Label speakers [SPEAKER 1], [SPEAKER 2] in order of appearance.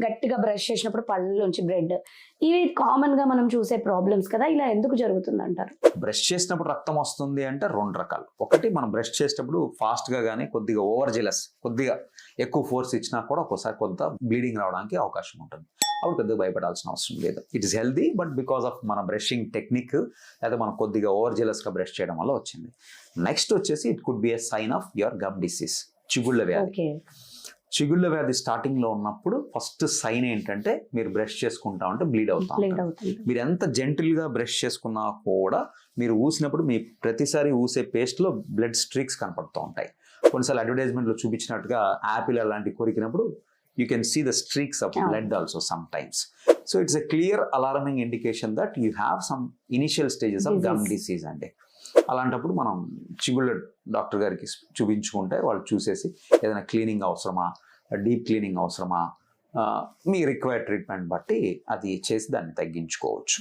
[SPEAKER 1] గట్టిగా బ్రష్ చేసినప్పుడు పళ్ళలోంచి బ్లడ్. ఇవి కామన్ గా మనం చూసే ప్రాబ్లమ్స్ కదా, ఇలా ఎందుకు జరుగుతుంది అంటారు?
[SPEAKER 2] బ్రష్ చేసినప్పుడు రక్తం వస్తుంది అంటే రెండు రకాలు. ఒకటి, మనం బ్రష్ చేసేటప్పుడు ఫాస్ట్గా కానీ కొద్దిగా ఓవర్ జెలస్, కొద్దిగా ఎక్కువ ఫోర్స్ ఇచ్చినా కూడా ఒక్కోసారి కొంత బ్లీడింగ్ రావడానికి అవకాశం ఉంటుంది. అప్పుడు పెద్దగా భయపడాల్సిన అవసరం లేదు. It is healthy, but because of మన బ్రషింగ్ టెక్నిక్ లేదా మనం కొద్దిగా ఓవర్ జెలస్గా బ్రష్ చేయడం వల్ల వచ్చింది. నెక్స్ట్ వచ్చేసి it could be a sign of your gum disease, చిగుళ్ళ వ్యాధి. చిగుళ్ళ వ్యాధి స్టార్టింగ్ లో ఉన్నప్పుడు ఫస్ట్ సైన్ ఏంటంటే మీరు బ్రష్ చేసుకుంటా ఉంటే బ్లీడ్ అవుతా ఉంటారు. మీరు ఎంత జెంటిల్ గా బ్రష్ చేసుకున్నా కూడా మీరు ఊసినప్పుడు మీ ప్రతిసారి ఊసే పేస్ట్ లో బ్లడ్ స్ట్రీక్స్ కనపడుతూ ఉంటాయి. కొన్నిసార్లు అడ్వర్టైజ్మెంట్ లో చూపించినట్టుగా యాపిల్ అలాంటి కొరికినప్పుడు you can see the streaks of blood also sometimes. So it's a clear alarming indication that you have some initial stages of gum disease అండి. అలాంటప్పుడు మనం చిగుళ్ళ డాక్టర్ గారికి చూపించుకుంటే వాళ్ళు చూసేసి ఏదైనా క్లీనింగ్ అవసరమా, డీప్ క్లీనింగ్ అవసరమా, మీ రిక్వైర్డ్ ట్రీట్మెంట్ బట్టి అది చేసి దాన్ని తగ్గించుకోవచ్చు.